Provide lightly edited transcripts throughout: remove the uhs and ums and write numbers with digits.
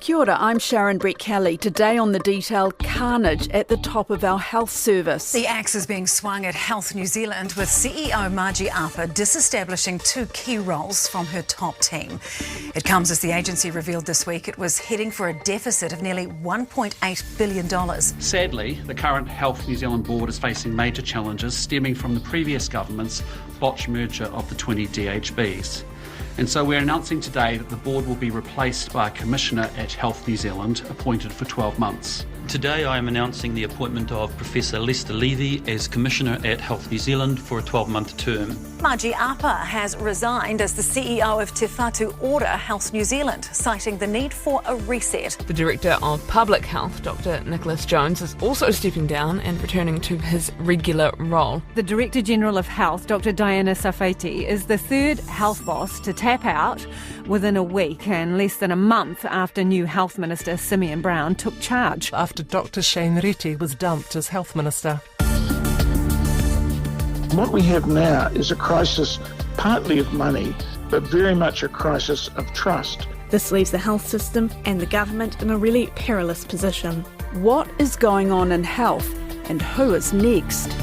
Kia ora, I'm Sharon Brett-Kelly. Today on The Detail, carnage at the top of our health service. The axe is being swung at Health New Zealand, with CEO Margie Apa disestablishing two key roles from her top team. It comes as the agency revealed this week it was heading for a deficit of nearly $1.8 billion. Sadly, the current Health New Zealand board is facing major challenges stemming from the previous government's botched merger of the 20 DHBs. And so we're announcing today that the board will be replaced by a commissioner at Health New Zealand, appointed for 12 months. Today I am announcing the appointment of Professor Lester Levy as Commissioner at Health New Zealand for a 12-month term. Margie Apa has resigned as the CEO of Te Whatu Ora Health New Zealand, citing the need for a reset. The Director of Public Health, Dr Nicholas Jones, is also stepping down and returning to his regular role. The Director General of Health, Dr Diana Safeti, is the third health boss to tap out within a week and less than a month after new Health Minister Simeon Brown took charge. After Dr Shane Reti was dumped as Health Minister. What we have now is a crisis partly of money, but very much a crisis of trust. This leaves the health system and the government in a really perilous position. What is going on in health and who is next?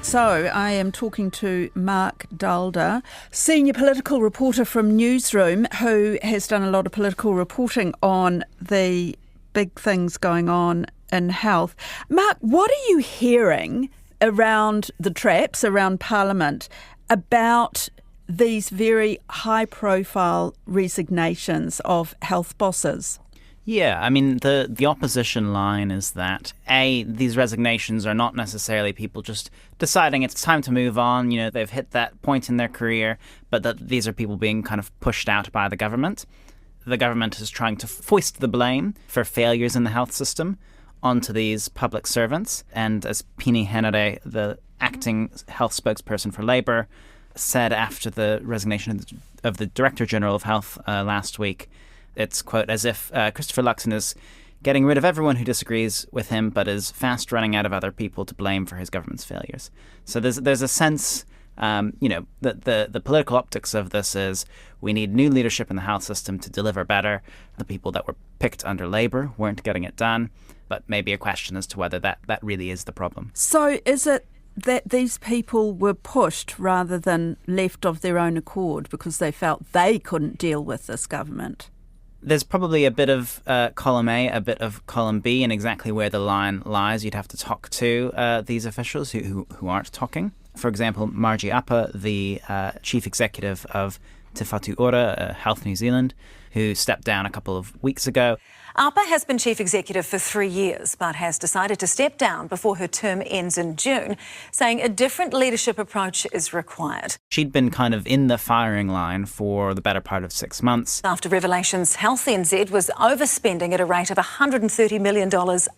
So I am talking to Mark Dulder, senior political reporter from Newsroom, who has done a lot of political reporting on the big things going on in health. Mark, what are you hearing around the traps, around Parliament, about these very high-profile resignations of health bosses? Yeah, I mean, the opposition line is that, A, these resignations are not necessarily people just deciding it's time to move on, you know, they've hit that point in their career, but that these are people being kind of pushed out by the government. The government is trying to foist the blame for failures in the health system onto these public servants. And as Pini Henare, the acting health spokesperson for Labour, said after the resignation of the Director General of Health last week, it's, quote, as if Christopher Luxon is getting rid of everyone who disagrees with him, but is fast running out of other people to blame for his government's failures. So there's a sense, that the political optics of this is we need new leadership in the health system to deliver better. The people that were picked under Labour weren't getting it done, but maybe a question as to whether that really is the problem. So is it that these people were pushed rather than left of their own accord because they felt they couldn't deal with this government? There's probably a bit of column A, a bit of column B, and exactly where the line lies. You'd have to talk to these officials who aren't talking. For example, Margie Apa, the chief executive of Te Whatu Ora, Health New Zealand, who stepped down a couple of weeks ago. Apa has been chief executive for 3 years, but has decided to step down before her term ends in June, saying a different leadership approach is required. She'd been kind of in the firing line for the better part of 6 months. After revelations, Health NZ was overspending at a rate of $130 million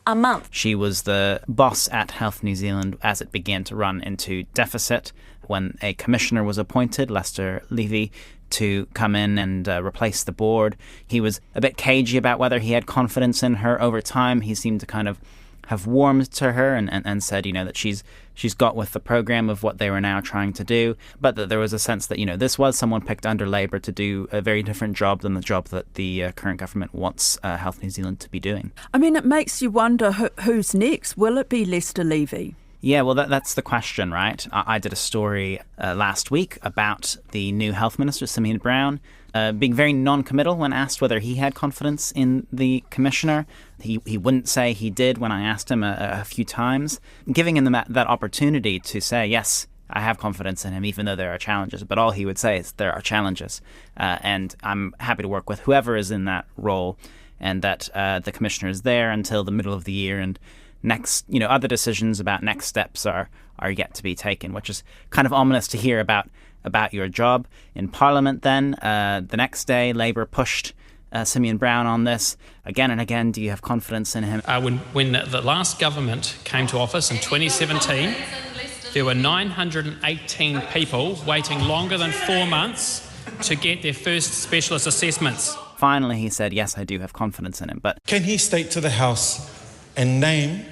a month. She was the boss at Health New Zealand as it began to run into deficit when a commissioner was appointed, Lester Levy, to come in and replace the board. He was a bit cagey about whether he had confidence in her. Over time, he seemed to kind of have warmed to her and said, that she's got with the program of what they were now trying to do, but that there was a sense that, this was someone picked under Labour to do a very different job than the job that the current government wants Health New Zealand to be doing. I mean, it makes you wonder who's next. Will it be Lester Levy? Yeah, well, that's the question, right? I did a story last week about the new health minister, Simeon Brown, being very non-committal when asked whether he had confidence in the commissioner. He wouldn't say he did when I asked him a few times, giving him that opportunity to say, yes, I have confidence in him, even though there are challenges. But all he would say is there are challenges, and I'm happy to work with whoever is in that role, and that the commissioner is there until the middle of the year, and next, other decisions about next steps are yet to be taken, which is kind of ominous to hear about your job in Parliament. Then the next day, Labour pushed Simeon Brown on this again and again. Do you have confidence in him? When the last government came to office in 2017, there were 918 people waiting longer than 4 months to get their first specialist assessments. Finally, he said, yes, I do have confidence in him. But can he state to the House and name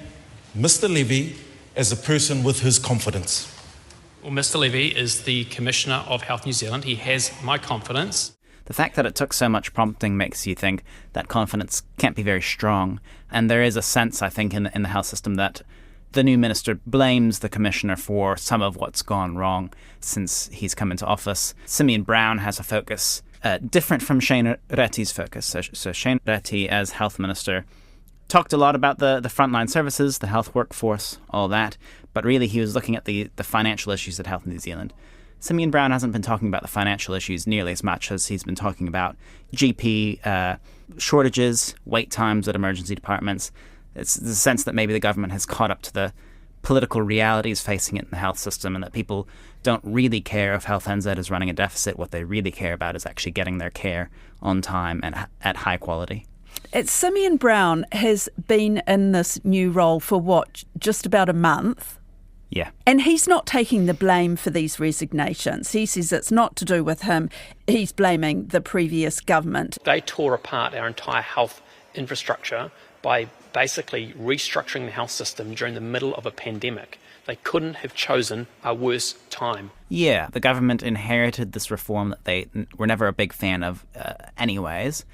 Mr. Levy as a person with his confidence? Well, Mr. Levy is the Commissioner of Health New Zealand. He has my confidence. The fact that it took so much prompting makes you think that confidence can't be very strong. And there is a sense, I think, in the health system that the new minister blames the commissioner for some of what's gone wrong since he's come into office. Simeon Brown has a focus different from Shane Retty's focus. So Shane Retty, as health minister, talked a lot about the frontline services, the health workforce, all that, but really he was looking at the financial issues at Health New Zealand. Simeon Brown hasn't been talking about the financial issues nearly as much as he's been talking about GP shortages, wait times at emergency departments. It's the sense that maybe the government has caught up to the political realities facing it in the health system, and that people don't really care if Health NZ is running a deficit. What they really care about is actually getting their care on time and at high quality. Simeon Brown has been in this new role for just about a month? Yeah. And he's not taking the blame for these resignations. He says it's not to do with him. He's blaming the previous government. They tore apart our entire health infrastructure by basically restructuring the health system during the middle of a pandemic. They couldn't have chosen a worse time. Yeah, the government inherited this reform that they were never a big fan of anyways,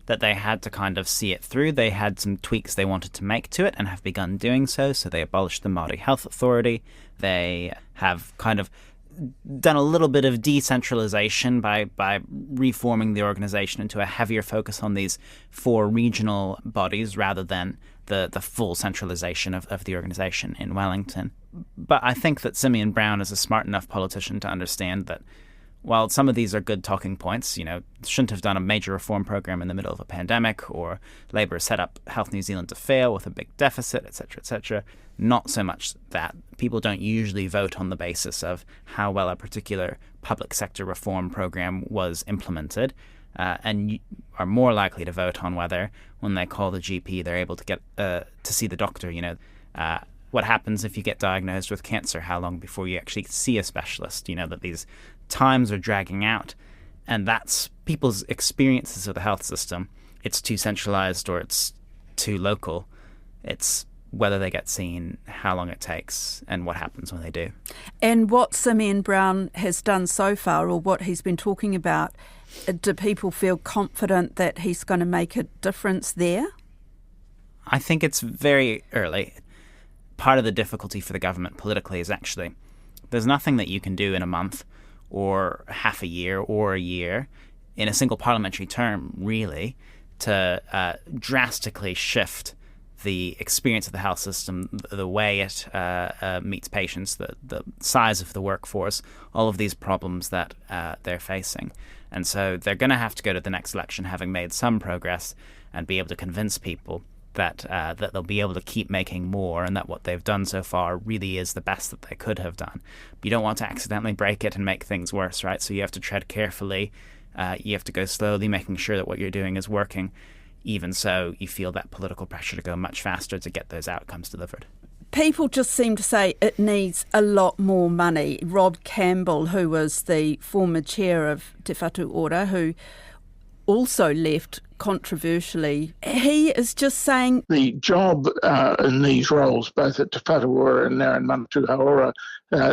that they had to kind of see it through. They had some tweaks they wanted to make to it and have begun doing so. So they abolished the Māori Health Authority. They have kind of done a little bit of decentralization by reforming the organisation into a heavier focus on these 4 regional bodies rather than the full centralisation of the organisation in Wellington. But I think that Simeon Brown is a smart enough politician to understand that while some of these are good talking points, shouldn't have done a major reform program in the middle of a pandemic, or Labour set up Health New Zealand to fail with a big deficit, etc., not so much that. People don't usually vote on the basis of how well a particular public sector reform program was implemented, and are more likely to vote on whether, when they call the GP, they're able to get to see the doctor. What happens if you get diagnosed with cancer? How long before you actually see a specialist? That these times are dragging out, and that's people's experiences of the health system. It's too centralized or it's too local. It's whether they get seen, how long it takes, and what happens when they do. And what Simeon Brown has done so far, or what he's been talking about, do people feel confident that he's going to make a difference there? I think it's very early. Part of the difficulty for the government politically is actually there's nothing that you can do in a month or half a year or a year in a single parliamentary term, really, to drastically shift the experience of the health system, the way it meets patients, the size of the workforce, all of these problems that they're facing. And so they're going to have to go to the next election having made some progress and be able to convince people that they'll be able to keep making more, and that what they've done so far really is the best that they could have done. But you don't want to accidentally break it and make things worse, right? So you have to tread carefully. You have to go slowly, making sure that what you're doing is working. Even so, you feel that political pressure to go much faster to get those outcomes delivered. People just seem to say it needs a lot more money. Rob Campbell, who was the former chair of Te Whatu Ora, who also left controversially, he is just saying the job in these roles, both at Te Whatu Ora and now in Manatū Ora,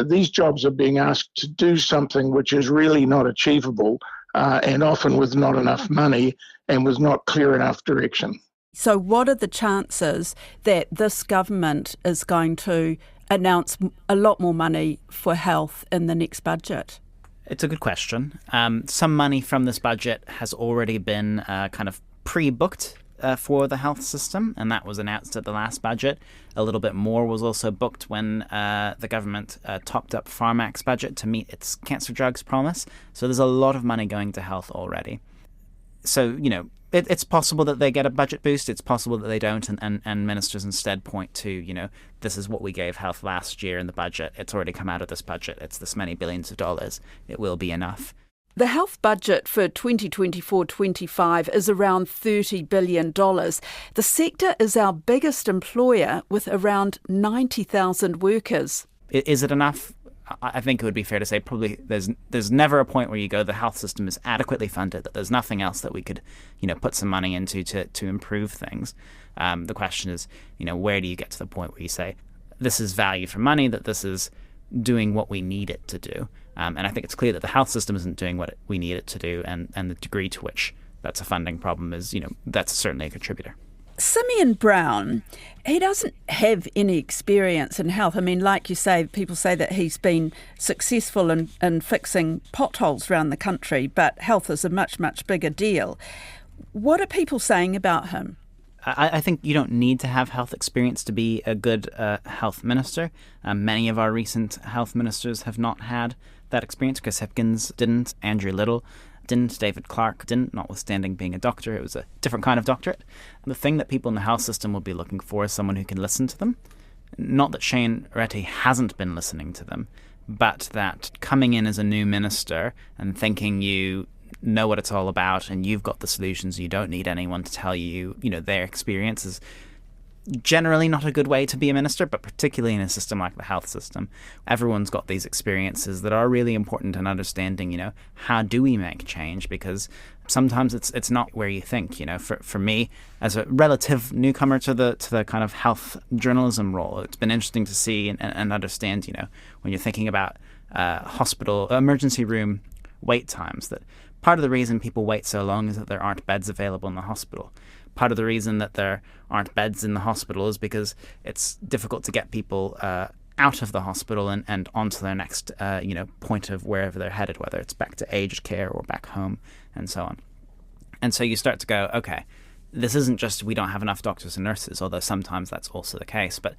these jobs are being asked to do something which is really not achievable, and often with not enough money and with not clear enough direction. So what are the chances that this government is going to announce a lot more money for health in the next budget? It's a good question. Some money from this budget has already been kind of pre-booked for the health system, and that was announced at the last budget. A little bit more was also booked when the government topped up Pharmac's budget to meet its cancer drugs promise. So there's a lot of money going to health already. So, it's possible that they get a budget boost. It's possible that they don't, and ministers instead point to, this is what we gave health last year in the budget. It's already come out of this budget. It's this many billions of dollars. It will be enough. The health budget for 2024-25 is around $30 billion. The sector is our biggest employer with around 90,000 workers. Is it enough? I think it would be fair to say probably there's never a point where you go, the health system is adequately funded, that there's nothing else that we could, put some money into to improve things. The question is, where do you get to the point where you say, this is value for money, that this is doing what we need it to do? And I think it's clear that the health system isn't doing what we need it to do, and the degree to which that's a funding problem is, that's certainly a contributor. Simeon Brown, he doesn't have any experience in health. I mean, like you say, people say that he's been successful in fixing potholes around the country, but health is a much, much bigger deal. What are people saying about him? I think you don't need to have health experience to be a good health minister. Many of our recent health ministers have not had that experience. Chris Hipkins didn't, Andrew Little didn't, David Clark didn't, notwithstanding being a doctor. It was a different kind of doctorate. And the thing that people in the health system will be looking for is someone who can listen to them. Not that Shane Reti hasn't been listening to them, but that coming in as a new minister and thinking you know what it's all about and you've got the solutions, you don't need anyone to tell you, their experience is generally not a good way to be a minister, but particularly in a system like the health system. Everyone's got these experiences that are really important in understanding, how do we make change? Because sometimes it's not where you think, For me, as a relative newcomer to the kind of health journalism role, it's been interesting to see and understand, when you're thinking about hospital, emergency room wait times, that part of the reason people wait so long is that there aren't beds available in the hospital. Part of the reason that there aren't beds in the hospital is because it's difficult to get people out of the hospital and onto their next point of wherever they're headed, whether it's back to aged care or back home and so on. And so you start to go, okay, this isn't just we don't have enough doctors and nurses, although sometimes that's also the case, but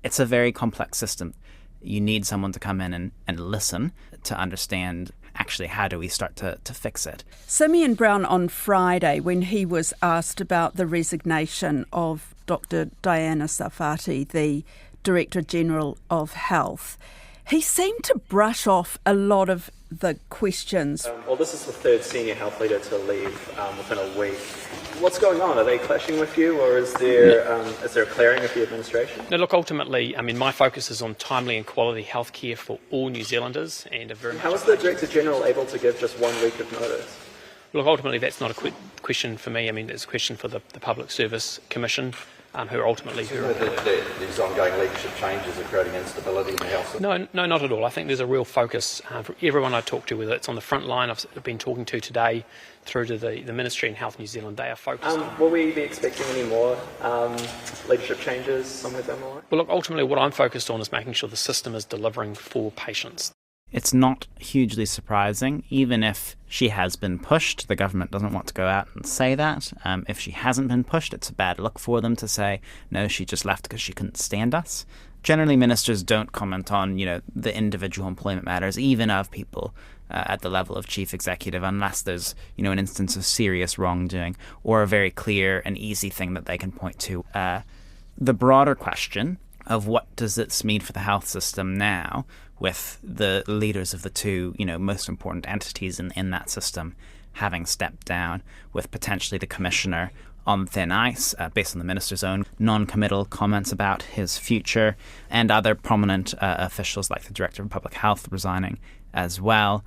it's a very complex system. You need someone to come in and listen to understand actually how do we start to fix it. Simeon Brown on Friday, when he was asked about the resignation of Dr. Diana Sarfati, the Director General of Health, he seemed to brush off a lot of the questions. Well, this is the third senior health leader to leave within a week. What's going on? Are they clashing with you, or is there a clearing of the administration? No, look, ultimately, my focus is on timely and quality health care for all New Zealanders. And how is the Director General able to give just 1 week of notice? Look, ultimately, that's not a question for me. It's a question for the Public Service Commission, who are ultimately... These ongoing leadership changes are creating instability in the health system? No, not at all. I think there's a real focus for everyone I talk to, whether it's on the front line I've been talking to today, through to the Ministry in Health New Zealand. They are focused on... Will we be expecting any more leadership changes somewhere down the line? Well, look, ultimately what I'm focused on is making sure the system is delivering for patients. It's not hugely surprising, even if she has been pushed. The government doesn't want to go out and say that. If she hasn't been pushed, it's a bad look for them to say, no, she just left because she couldn't stand us. Generally, ministers don't comment on, the individual employment matters, even of people at the level of chief executive, unless there's, an instance of serious wrongdoing or a very clear and easy thing that they can point to. The broader question of what does this mean for the health system now, with the leaders of the two, most important entities in that system having stepped down, with potentially the commissioner on thin ice, based on the minister's own non-committal comments about his future, and other prominent officials like the Director of Public Health resigning as well.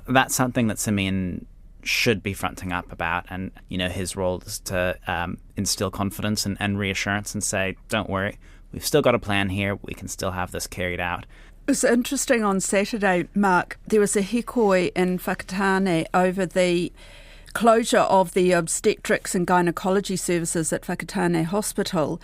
That's something that Simeon should be fronting up about, and his role is to instill confidence and reassurance and say, don't worry, we've still got a plan here, we can still have this carried out. It was interesting on Saturday, Mark, there was a hikoi in Whakatane over the closure of the obstetrics and gynaecology services at Whakatane Hospital,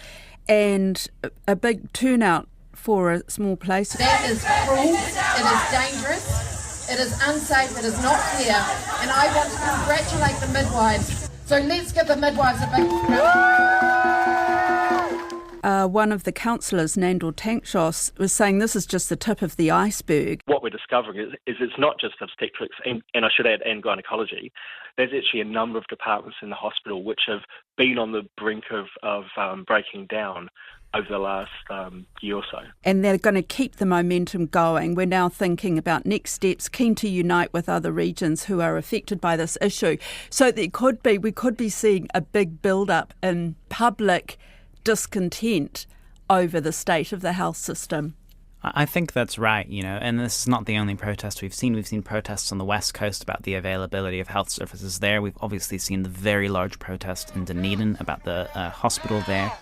and a big turnout for a small place. That is cruel, it is dangerous, it is unsafe, it is not fair, and I want to congratulate the midwives. So let's give the midwives a big... One of the councillors, Nandor Tankshos, was saying this is just the tip of the iceberg. What we're discovering is it's not just obstetrics, and I should add, and gynaecology. There's actually a number of departments in the hospital which have been on the brink of breaking down over the last year or so. And they're going to keep the momentum going. We're now thinking about next steps, keen to unite with other regions who are affected by this issue. So we could be seeing a big build-up in public discontent over the state of the health system. I think that's right, and this is not the only protest we've seen. We've seen protests on the West Coast about the availability of health services there. We've obviously seen the very large protest in Dunedin about the hospital there.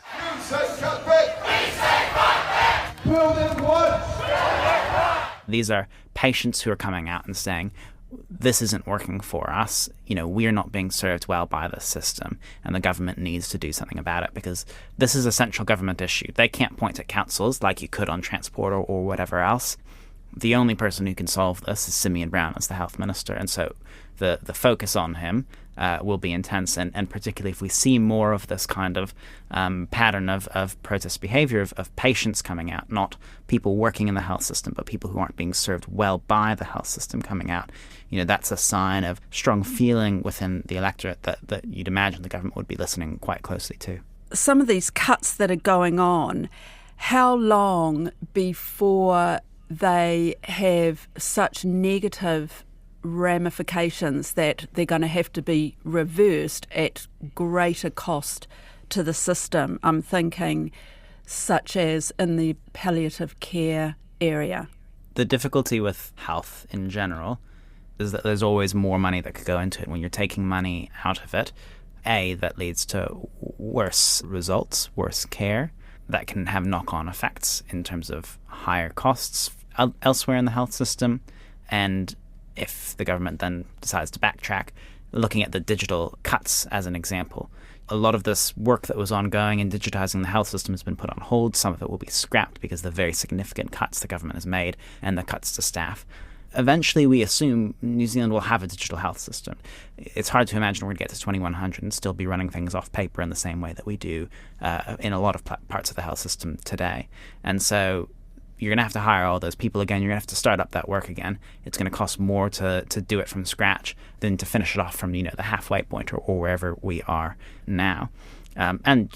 These are patients who are coming out and saying, this isn't working for us. We're not being served well by this system, and the government needs to do something about it because this is a central government issue. They can't point at councils like you could on transport or whatever else. The only person who can solve this is Simeon Brown as the health minister, and so the focus on him will be intense, and particularly if we see more of this kind of pattern of protest behaviour, of patients coming out, not people working in the health system, but people who aren't being served well by the health system coming out. That's a sign of strong feeling within the electorate that you'd imagine the government would be listening quite closely to. Some of these cuts that are going on, how long before they have such negative ramifications that they're going to have to be reversed at greater cost to the system? I'm thinking such as in the palliative care area. The difficulty with health in general is that there's always more money that could go into it. When you're taking money out of it, that leads to worse results, worse care. That can have knock-on effects in terms of higher costs elsewhere in the health system. And if the government then decides to backtrack, looking at the digital cuts as an example, a lot of this work that was ongoing in digitising the health system has been put on hold. Some of it will be scrapped because of the very significant cuts the government has made and the cuts to staff. Eventually, we assume New Zealand will have a digital health system. It's hard to imagine we're going to get to 2100 and still be running things off paper in the same way that we do in a lot of parts of the health system today. And so you're going to have to hire all those people again. You're going to have to start up that work again. It's going to cost more to do it from scratch than to finish it off from the halfway point or wherever we are now. And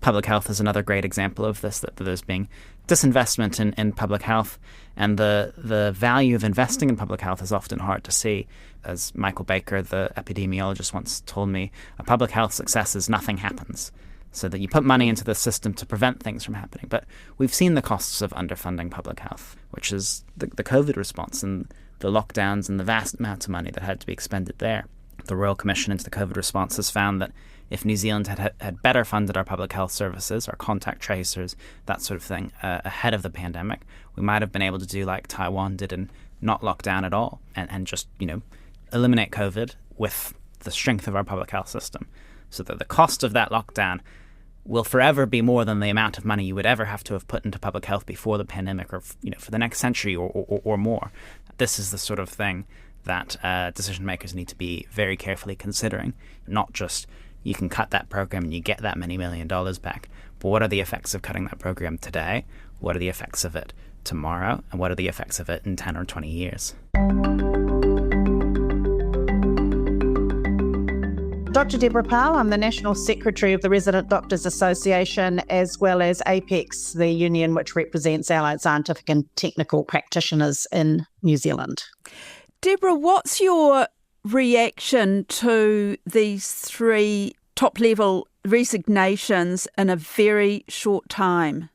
public health is another great example of this, that there's being disinvestment in public health, and the value of investing in public health is often hard to see. As Michael Baker, the epidemiologist, once told me, a public health success is nothing happens. So that you put money into the system to prevent things from happening. But we've seen the costs of underfunding public health, which is the COVID response and the lockdowns and the vast amounts of money that had to be expended there. The Royal Commission into the COVID response has found that if New Zealand had better funded our public health services, our contact tracers, that sort of thing, ahead of the pandemic, we might have been able to do like Taiwan did and not lock down at all and just, eliminate COVID with the strength of our public health system. So that the cost of that lockdown will forever be more than the amount of money you would ever have to have put into public health before the pandemic or for the next century or more. This is the sort of thing that decision makers need to be very carefully considering, not just you can cut that program and you get that many $1 million back, but what are the effects of cutting that program today? What are the effects of it tomorrow? And what are the effects of it in 10 or 20 years? Dr. Deborah Powell, I'm the National Secretary of the Resident Doctors Association, as well as APEX, the union which represents allied scientific and technical practitioners in New Zealand. Deborah, what's your reaction to these 3 top-level resignations in a very short time?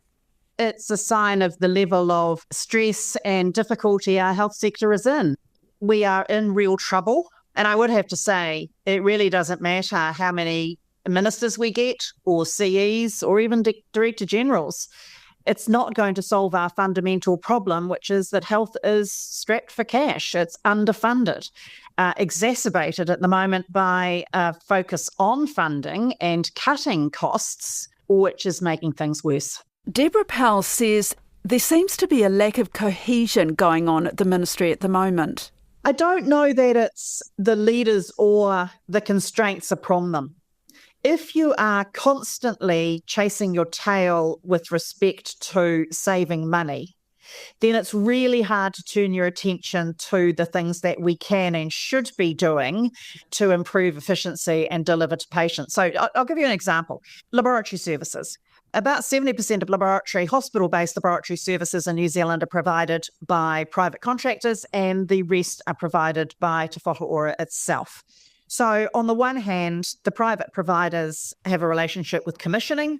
It's a sign of the level of stress and difficulty our health sector is in. We are in real trouble. And I would have to say, it really doesn't matter how many ministers we get or CEs or even Director Generals. It's not going to solve our fundamental problem, which is that health is strapped for cash. It's underfunded, exacerbated at the moment by a focus on funding and cutting costs, which is making things worse. Deborah Powell says there seems to be a lack of cohesion going on at the ministry at the moment. I don't know that it's the leaders or the constraints upon them. If you are constantly chasing your tail with respect to saving money, then it's really hard to turn your attention to the things that we can and should be doing to improve efficiency and deliver to patients. So I'll give you an example. Laboratory services. About 70% of hospital-based laboratory services in New Zealand are provided by private contractors, and the rest are provided by Te Whatu Ora itself. So on the one hand, the private providers have a relationship with commissioning,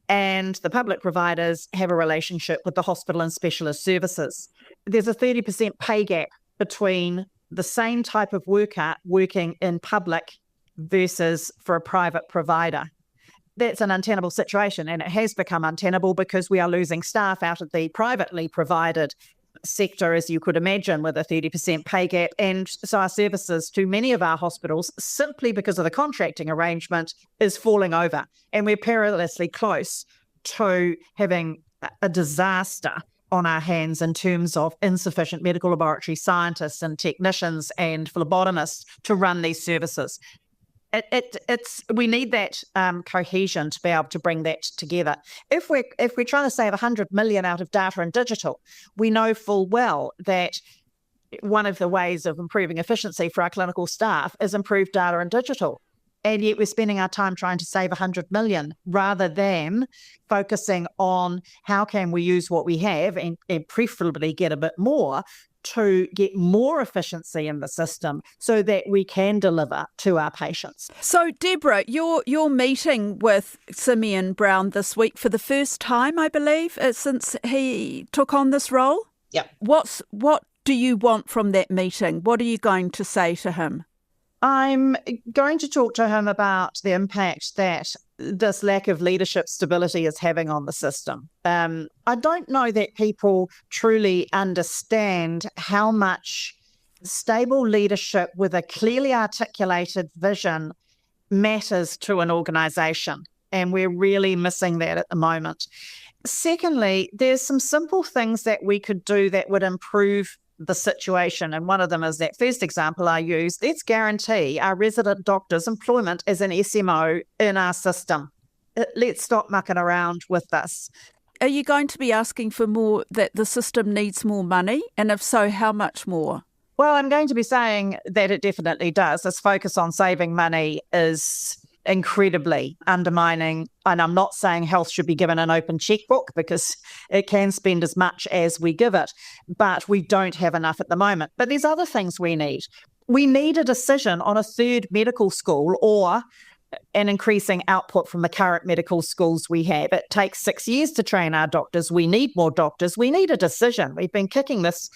and the public providers have a relationship with the hospital and specialist services. There's a 30% pay gap between the same type of worker working in public versus for a private provider. That's an untenable situation, and it has become untenable because we are losing staff out of the privately provided sector, as you could imagine, with a 30% pay gap. And so our services to many of our hospitals, simply because of the contracting arrangement, is falling over. And we're perilously close to having a disaster on our hands in terms of insufficient medical laboratory scientists and technicians and phlebotomists to run these services. We need that cohesion to be able to bring that together. If we're trying to save 100 million out of data and digital, we know full well that one of the ways of improving efficiency for our clinical staff is improved data and digital. And yet we're spending our time trying to save 100 million rather than focusing on how can we use what we have and preferably get a bit more to get more efficiency in the system so that we can deliver to our patients. So, Deborah, you're meeting with Simeon Brown this week for the first time, I believe, since he took on this role? Yep. What do you want from that meeting? What are you going to say to him? I'm going to talk to him about the impact that this lack of leadership stability is having on the system. I don't know that people truly understand how much stable leadership with a clearly articulated vision matters to an organisation, and we're really missing that at the moment. Secondly, there's some simple things that we could do that would improve the situation, and one of them is that first example I use. Let's guarantee our resident doctors' employment as an SMO in our system. Let's stop mucking around with this. Are you going to be asking for more, that the system needs more money? And if so, how much more? Well, I'm going to be saying that it definitely does. This focus on saving money is incredibly undermining. And I'm not saying health should be given an open checkbook, because it can spend as much as we give it, but we don't have enough at the moment. But there's other things we need. We need a decision on a third medical school or an increasing output from the current medical schools we have. It takes 6 years to train our doctors. We need more doctors. We need a decision. We've been kicking this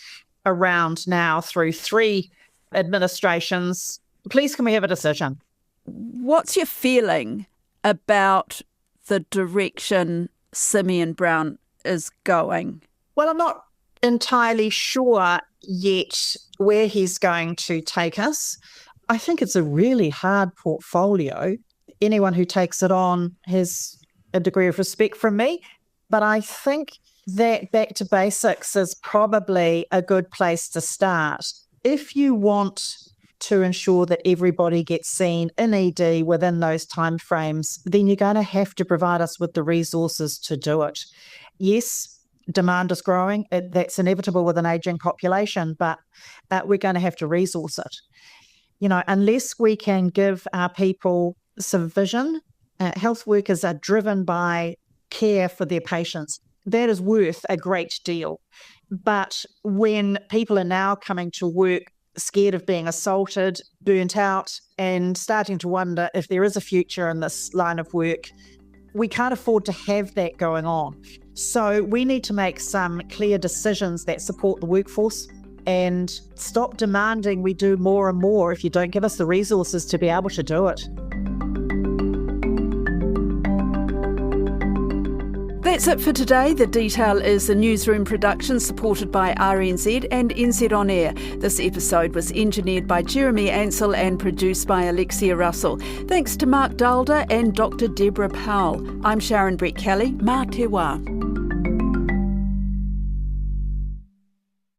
around now through 3 administrations. Please, can we have a decision? What's your feeling about the direction Simeon Brown is going? Well, I'm not entirely sure yet where he's going to take us. I think it's a really hard portfolio. Anyone who takes it on has a degree of respect from me, but I think that back to basics is probably a good place to start. If you want to ensure that everybody gets seen in ED within those timeframes, then you're going to have to provide us with the resources to do it. Yes, demand is growing. That's inevitable with an ageing population, but we're going to have to resource it. You know, unless we can give our people some vision, health workers are driven by care for their patients. That is worth a great deal. But when people are now coming to work scared of being assaulted, burnt out, and starting to wonder if there is a future in this line of work, we can't afford to have that going on. So we need to make some clear decisions that support the workforce and stop demanding we do more and more if you don't give us the resources to be able to do it. That's it for today. The Detail is a newsroom production supported by RNZ and NZ On Air. This episode was engineered by Jeremy Ansell and produced by Alexia Russell. Thanks to Mark Dulder and Dr. Deborah Powell. I'm Sharon Brett Kelly. Mā te wā.